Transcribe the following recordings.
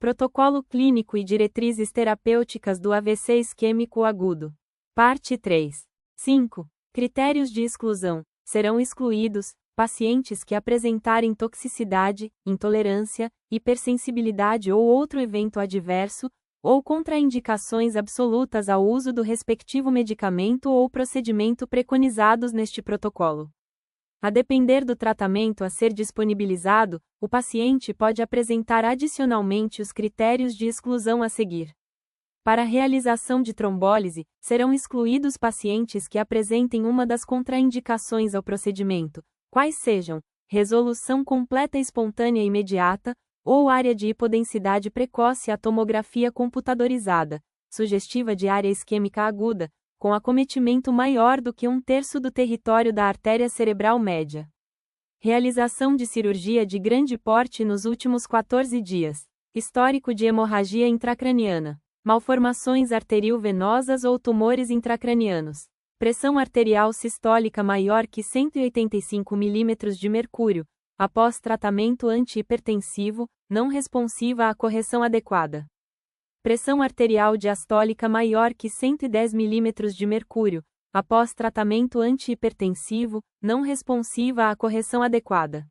Protocolo clínico e diretrizes terapêuticas do AVC isquêmico agudo. Parte 3. 5. Critérios de exclusão. Serão excluídos pacientes que apresentarem toxicidade, intolerância, hipersensibilidade ou outro evento adverso, ou contraindicações absolutas ao uso do respectivo medicamento ou procedimento preconizados neste protocolo. A depender do tratamento a ser disponibilizado, o paciente pode apresentar adicionalmente os critérios de exclusão a seguir. Para a realização de trombólise, serão excluídos pacientes que apresentem uma das contraindicações ao procedimento, quais sejam resolução completa espontânea imediata, ou área de hipodensidade precoce à tomografia computadorizada, sugestiva de área isquêmica aguda, com acometimento maior do que 1/3 do território da artéria cerebral média. Realização de cirurgia de grande porte nos últimos 14 dias. Histórico de hemorragia intracraniana. Malformações arteriovenosas ou tumores intracranianos. Pressão arterial sistólica maior que 185 mm de mercúrio, após tratamento antihipertensivo, não responsiva à correção adequada. Pressão arterial diastólica maior que 110 mm de mercúrio, após tratamento antihipertensivo, não responsiva à correção adequada.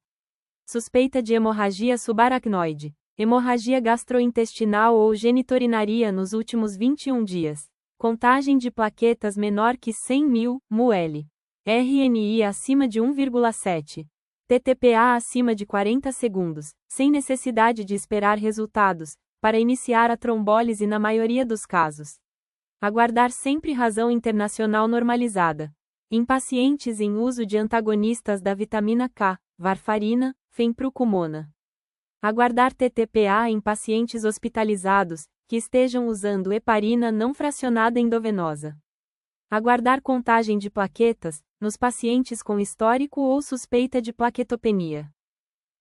Suspeita de hemorragia subaracnoide, hemorragia gastrointestinal ou genitorinaria nos últimos 21 dias. Contagem de plaquetas menor que 100.000 ml. RNI acima de 1,7. TTPA acima de 40 segundos, sem necessidade de esperar resultados, para iniciar a trombólise na maioria dos casos. Aguardar sempre razão internacional normalizada. Em pacientes em uso de antagonistas da vitamina K, varfarina, fenprucumona. Aguardar TTPA em pacientes hospitalizados, que estejam usando heparina não fracionada endovenosa. Aguardar contagem de plaquetas, nos pacientes com histórico ou suspeita de plaquetopenia.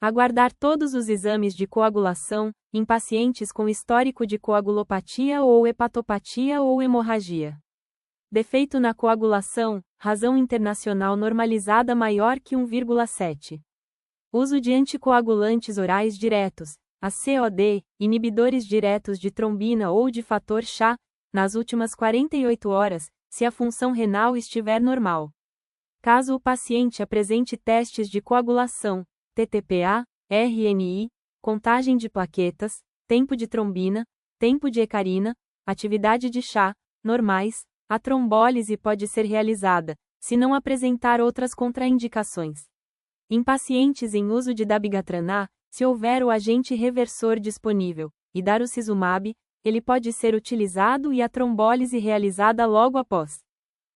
Aguardar todos os exames de coagulação, em pacientes com histórico de coagulopatia ou hepatopatia ou hemorragia. Defeito na coagulação, razão internacional normalizada maior que 1,7. Uso de anticoagulantes orais diretos, ACOD, inibidores diretos de trombina ou de fator Xa, nas últimas 48 horas, se a função renal estiver normal. Caso o paciente apresente testes de coagulação, TTPA, RNI, contagem de plaquetas, tempo de trombina, tempo de hecarina, atividade de Xa, normais, a trombólise pode ser realizada, se não apresentar outras contraindicações. Em pacientes em uso de dabigatran, se houver o agente reversor disponível, e darucizumab, ele pode ser utilizado e a trombólise realizada logo após.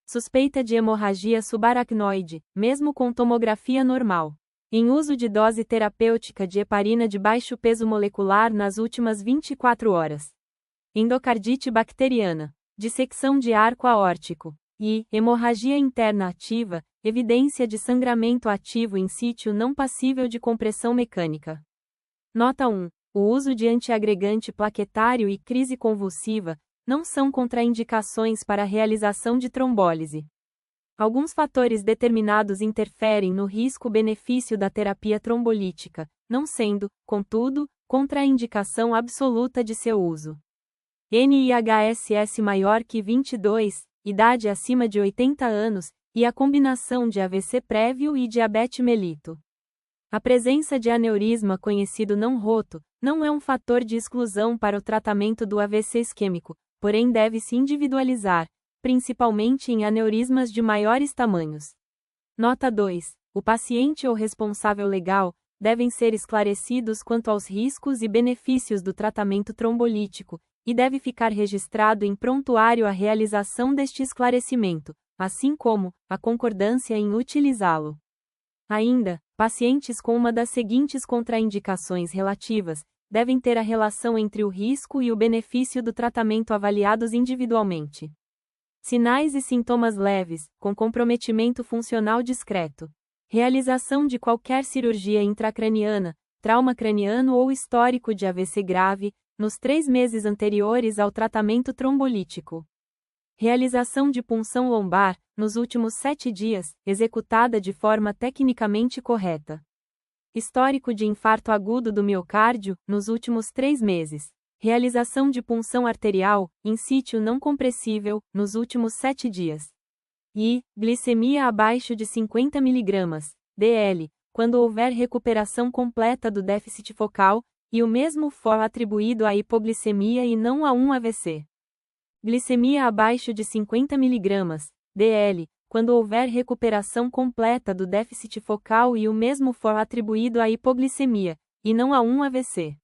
Suspeita de hemorragia subaracnoide, mesmo com tomografia normal. Em uso de dose terapêutica de heparina de baixo peso molecular nas últimas 24 horas. Endocardite bacteriana, dissecção de arco aórtico, e hemorragia interna ativa, evidência de sangramento ativo in situ não passível de compressão mecânica. Nota 1. O uso de antiagregante plaquetário e crise convulsiva não são contraindicações para a realização de trombólise. Alguns fatores determinados interferem no risco-benefício da terapia trombolítica, não sendo, contudo, contraindicação absoluta de seu uso. NIHSS maior que 22, idade acima de 80 anos, e a combinação de AVC prévio e diabetes mellitus. A presença de aneurisma conhecido não roto, não é um fator de exclusão para o tratamento do AVC isquêmico, porém deve-se individualizar, principalmente em aneurismas de maiores tamanhos. Nota 2. O paciente ou responsável legal devem ser esclarecidos quanto aos riscos e benefícios do tratamento trombolítico, e deve ficar registrado em prontuário a realização deste esclarecimento, assim como a concordância em utilizá-lo. Ainda, pacientes com uma das seguintes contraindicações relativas devem ter a relação entre o risco e o benefício do tratamento avaliados individualmente. Sinais e sintomas leves, com comprometimento funcional discreto. Realização de qualquer cirurgia intracraniana, trauma craniano ou histórico de AVC grave, nos 3 meses anteriores ao tratamento trombolítico. Realização de punção lombar, nos últimos 7 dias, executada de forma tecnicamente correta. Histórico de infarto agudo do miocárdio, nos últimos 3 meses. Realização de punção arterial, in situ não compressível, nos últimos 7 dias. E, glicemia abaixo de 50 mg, DL, quando houver recuperação completa do déficit focal, e o mesmo for atribuído à hipoglicemia e não a um AVC. Glicemia abaixo de 50 mg, DL, quando houver recuperação completa do déficit focal e o mesmo for atribuído à hipoglicemia, e não a um AVC.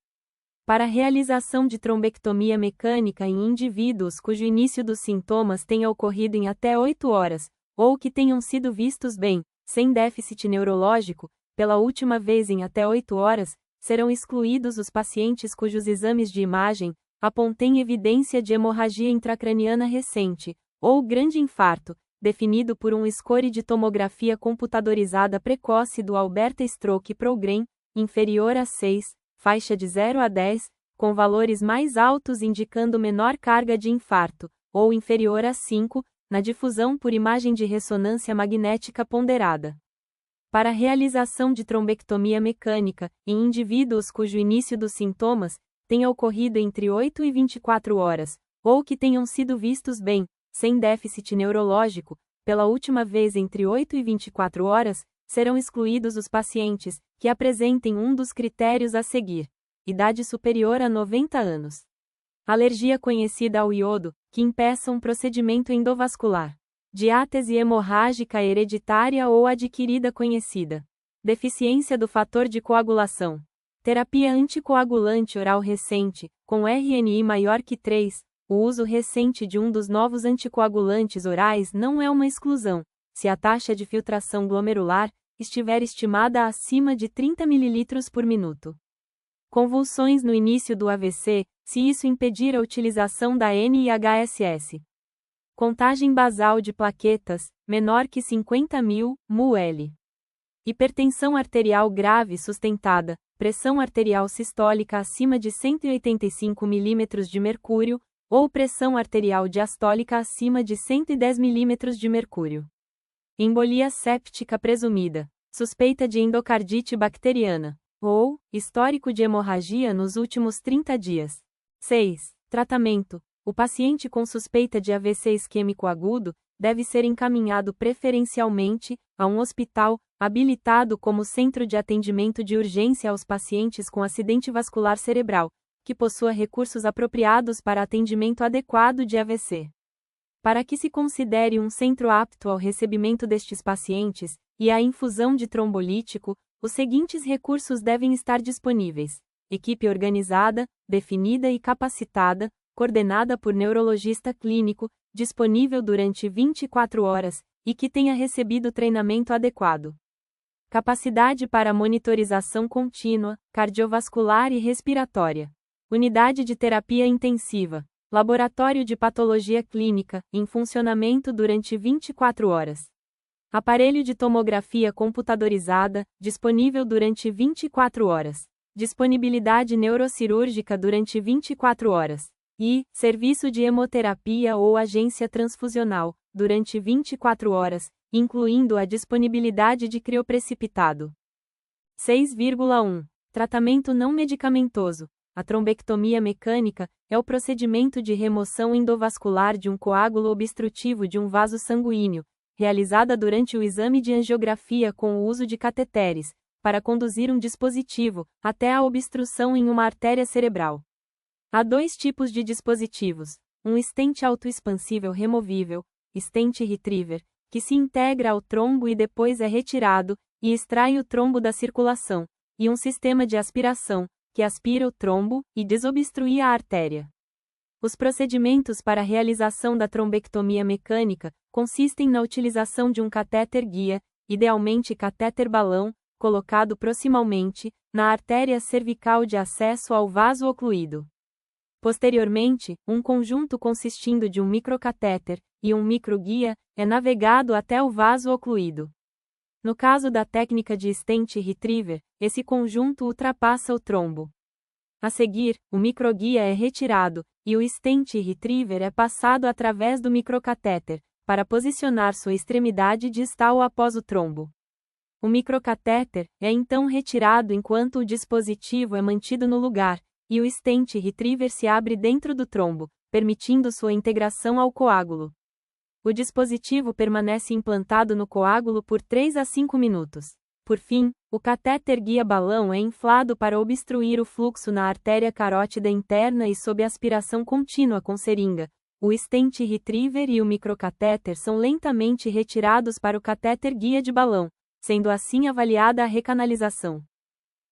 Para a realização de trombectomia mecânica em indivíduos cujo início dos sintomas tenha ocorrido em até 8 horas, ou que tenham sido vistos bem, sem déficit neurológico, pela última vez em até 8 horas, serão excluídos os pacientes cujos exames de imagem apontem evidência de hemorragia intracraniana recente, ou grande infarto, definido por um score de tomografia computadorizada precoce do Alberta Stroke Program, inferior a 6, faixa de 0 a 10, com valores mais altos indicando menor carga de infarto, ou inferior a 5, na difusão por imagem de ressonância magnética ponderada. Para a realização de trombectomia mecânica, em indivíduos cujo início dos sintomas tenha ocorrido entre 8 e 24 horas, ou que tenham sido vistos bem, sem déficit neurológico, pela última vez entre 8 e 24 horas, serão excluídos os pacientes que apresentem um dos critérios a seguir: idade superior a 90 anos. Alergia conhecida ao iodo, que impeça um procedimento endovascular. Diátese hemorrágica hereditária ou adquirida conhecida. Deficiência do fator de coagulação. Terapia anticoagulante oral recente, com RNI maior que 3. O uso recente de um dos novos anticoagulantes orais não é uma exclusão, se a taxa de filtração glomerular estiver estimada acima de 30 ml por minuto. Convulsões no início do AVC, se isso impedir a utilização da NIHSS. Contagem basal de plaquetas, menor que 50.000 ml. Hipertensão arterial grave sustentada, pressão arterial sistólica acima de 185 mm de mercúrio, ou pressão arterial diastólica acima de 110 mm de mercúrio. Embolia séptica presumida, suspeita de endocardite bacteriana, ou histórico de hemorragia nos últimos 30 dias. 6. Tratamento. O paciente com suspeita de AVC isquêmico agudo deve ser encaminhado preferencialmente a um hospital habilitado como centro de atendimento de urgência aos pacientes com acidente vascular cerebral, que possua recursos apropriados para atendimento adequado de AVC. Para que se considere um centro apto ao recebimento destes pacientes e à infusão de trombolítico, os seguintes recursos devem estar disponíveis: equipe organizada, definida e capacitada, coordenada por neurologista clínico, disponível durante 24 horas, e que tenha recebido treinamento adequado. Capacidade para monitorização contínua, cardiovascular e respiratória. Unidade de terapia intensiva. Laboratório de patologia clínica, em funcionamento durante 24 horas. Aparelho de tomografia computadorizada, disponível durante 24 horas. Disponibilidade neurocirúrgica durante 24 horas. E, serviço de hemoterapia ou agência transfusional, durante 24 horas, incluindo a disponibilidade de crioprecipitado. 6,1. Tratamento não medicamentoso. A trombectomia mecânica é o procedimento de remoção endovascular de um coágulo obstrutivo de um vaso sanguíneo, realizada durante o exame de angiografia com o uso de cateteres, para conduzir um dispositivo até a obstrução em uma artéria cerebral. Há dois tipos de dispositivos: um stent autoexpansível removível, stent retriever, que se integra ao trombo e depois é retirado e extrai o trombo da circulação, e um sistema de aspiração, que aspira o trombo e desobstrui a artéria. Os procedimentos para a realização da trombectomia mecânica consistem na utilização de um catéter guia, idealmente catéter balão, colocado proximalmente na artéria cervical de acesso ao vaso ocluído. Posteriormente, um conjunto consistindo de um microcatéter e um microguia é navegado até o vaso ocluído. No caso da técnica de stent retriever, esse conjunto ultrapassa o trombo. A seguir, o microguia é retirado, e o stent retriever é passado através do microcatéter, para posicionar sua extremidade distal após o trombo. O microcatéter é então retirado enquanto o dispositivo é mantido no lugar, e o stent retriever se abre dentro do trombo, permitindo sua integração ao coágulo. O dispositivo permanece implantado no coágulo por 3 a 5 minutos. Por fim, o catéter guia-balão é inflado para obstruir o fluxo na artéria carótida interna e sob aspiração contínua com seringa. O stent retriever e o microcatéter são lentamente retirados para o catéter guia de balão, sendo assim avaliada a recanalização.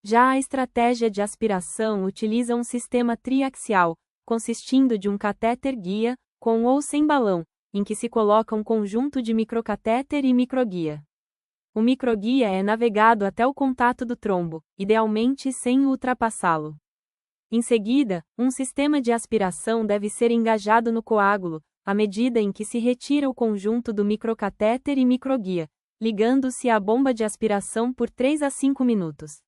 Já a estratégia de aspiração utiliza um sistema triaxial, consistindo de um catéter guia, com ou sem balão, em que se coloca um conjunto de microcatéter e microguia. O microguia é navegado até o contato do trombo, idealmente sem ultrapassá-lo. Em seguida, um sistema de aspiração deve ser engajado no coágulo, à medida em que se retira o conjunto do microcatéter e microguia, ligando-se à bomba de aspiração por 3 a 5 minutos.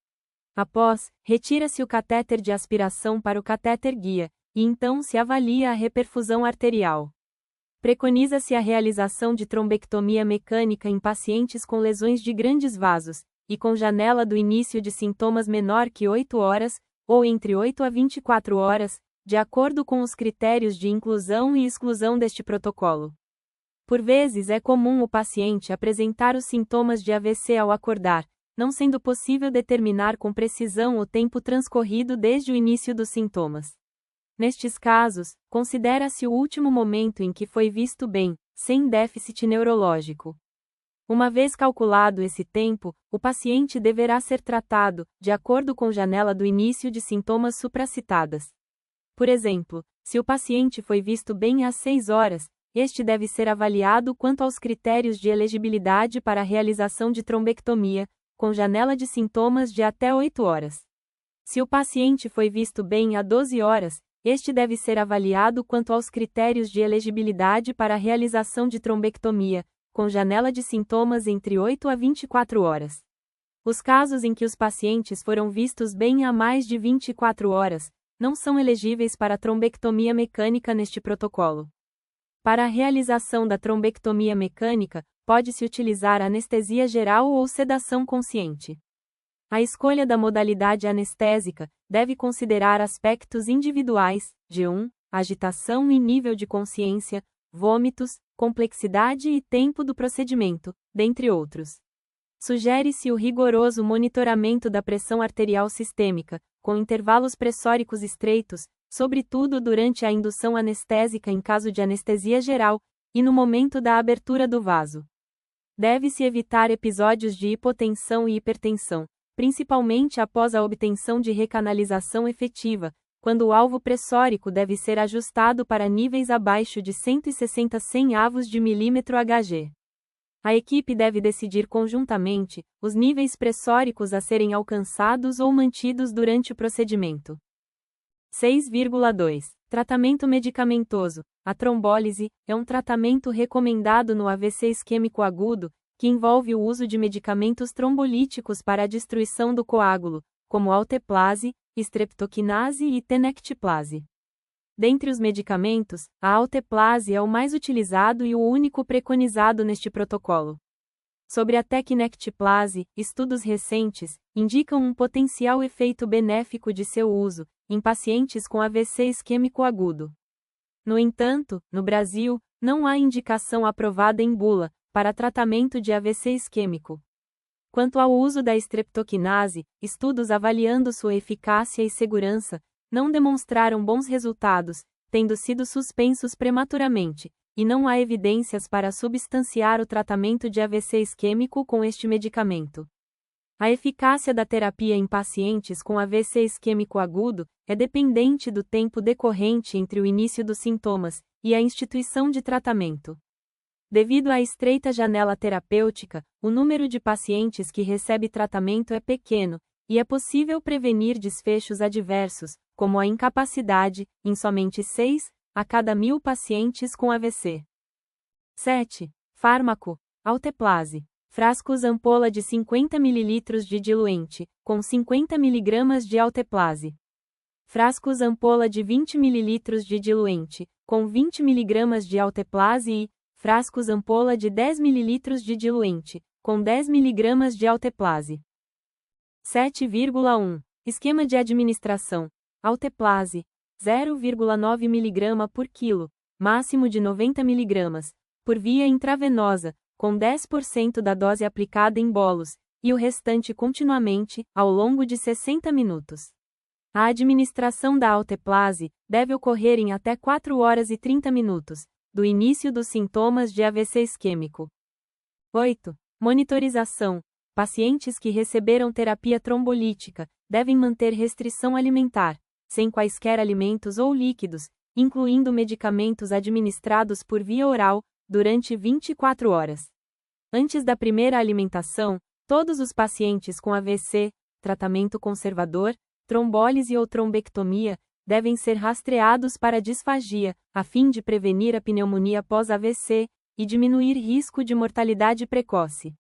Após, retira-se o catéter de aspiração para o catéter guia, e então se avalia a reperfusão arterial. Preconiza-se a realização de trombectomia mecânica em pacientes com lesões de grandes vasos, e com janela do início de sintomas menor que 8 horas, ou entre 8 a 24 horas, de acordo com os critérios de inclusão e exclusão deste protocolo. Por vezes é comum o paciente apresentar os sintomas de AVC ao acordar, não sendo possível determinar com precisão o tempo transcorrido desde o início dos sintomas. Nestes casos, considera-se o último momento em que foi visto bem, sem déficit neurológico. Uma vez calculado esse tempo, o paciente deverá ser tratado, de acordo com janela do início de sintomas supracitadas. Por exemplo, se o paciente foi visto bem às 6 horas, este deve ser avaliado quanto aos critérios de elegibilidade para a realização de trombectomia, com janela de sintomas de até 8 horas. Se o paciente foi visto bem às 12 horas, este deve ser avaliado quanto aos critérios de elegibilidade para a realização de trombectomia, com janela de sintomas entre 8 a 24 horas. Os casos em que os pacientes foram vistos bem há mais de 24 horas, não são elegíveis para trombectomia mecânica neste protocolo. Para a realização da trombectomia mecânica, pode-se utilizar anestesia geral ou sedação consciente. A escolha da modalidade anestésica deve considerar aspectos individuais, de agitação e nível de consciência, vômitos, complexidade e tempo do procedimento, dentre outros. Sugere-se o rigoroso monitoramento da pressão arterial sistêmica, com intervalos pressóricos estreitos, sobretudo durante a indução anestésica em caso de anestesia geral, e no momento da abertura do vaso. Deve-se evitar episódios de hipotensão e hipertensão, principalmente após a obtenção de recanalização efetiva, quando o alvo pressórico deve ser ajustado para níveis abaixo de 160 centavos de milímetro Hg. A equipe deve decidir conjuntamente os níveis pressóricos a serem alcançados ou mantidos durante o procedimento. 6,2. Tratamento medicamentoso. A trombólise é um tratamento recomendado no AVC isquêmico agudo, que envolve o uso de medicamentos trombolíticos para a destruição do coágulo, como alteplase, streptokinase e tenecteplase. Dentre os medicamentos, a alteplase é o mais utilizado e o único preconizado neste protocolo. Sobre a tenecteplase, estudos recentes indicam um potencial efeito benéfico de seu uso em pacientes com AVC isquêmico agudo. No entanto, no Brasil, não há indicação aprovada em bula para tratamento de AVC isquêmico. Quanto ao uso da streptokinase, estudos avaliando sua eficácia e segurança não demonstraram bons resultados, tendo sido suspensos prematuramente, e não há evidências para substanciar o tratamento de AVC isquêmico com este medicamento. A eficácia da terapia em pacientes com AVC isquêmico agudo é dependente do tempo decorrente entre o início dos sintomas e a instituição de tratamento. Devido à estreita janela terapêutica, o número de pacientes que recebe tratamento é pequeno, e é possível prevenir desfechos adversos, como a incapacidade, em somente 6 a cada 1.000 pacientes com AVC. 7. Fármaco. Alteplase. Frascos ampola de 50 ml de diluente, com 50 mg de alteplase. Frascos ampola de 20 ml de diluente, com 20 mg de alteplase e frascos ampola de 10 ml de diluente, com 10 mg de alteplase. 7,1. Esquema de administração. Alteplase, 0,9 mg por quilo, máximo de 90 mg, por via intravenosa, com 10% da dose aplicada em bolos, e o restante continuamente, ao longo de 60 minutos. A administração da Alteplase deve ocorrer em até 4 horas e 30 minutos, do início dos sintomas de AVC isquêmico. 8. Monitorização. Pacientes que receberam terapia trombolítica devem manter restrição alimentar, sem quaisquer alimentos ou líquidos, incluindo medicamentos administrados por via oral, durante 24 horas. Antes da primeira alimentação, todos os pacientes com AVC, tratamento conservador, trombólise ou trombectomia, devem ser rastreados para disfagia, a fim de prevenir a pneumonia pós-AVC e diminuir risco de mortalidade precoce.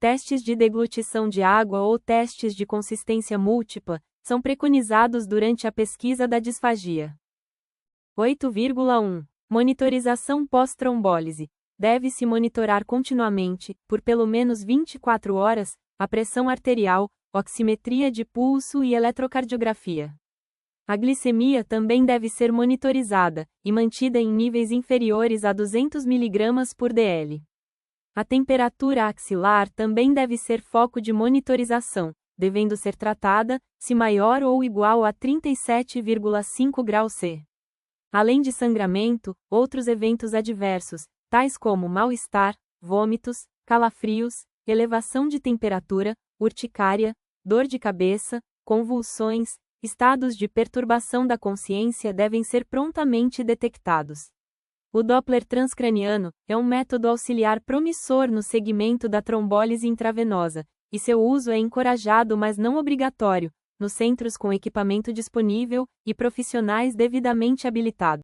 Testes de deglutição de água ou testes de consistência múltipla são preconizados durante a pesquisa da disfagia. 8,1. Monitorização pós-trombólise. Deve-se monitorar continuamente, por pelo menos 24 horas, a pressão arterial, oximetria de pulso e eletrocardiografia. A glicemia também deve ser monitorizada, e mantida em níveis inferiores a 200 mg por dl. A temperatura axilar também deve ser foco de monitorização, devendo ser tratada, se maior ou igual a 37,5 graus C. Além de sangramento, outros eventos adversos, tais como mal-estar, vômitos, calafrios, elevação de temperatura, urticária, dor de cabeça, convulsões, estados de perturbação da consciência devem ser prontamente detectados. O Doppler transcraniano é um método auxiliar promissor no segmento da trombólise intravenosa, e seu uso é encorajado mas não obrigatório, nos centros com equipamento disponível e profissionais devidamente habilitados.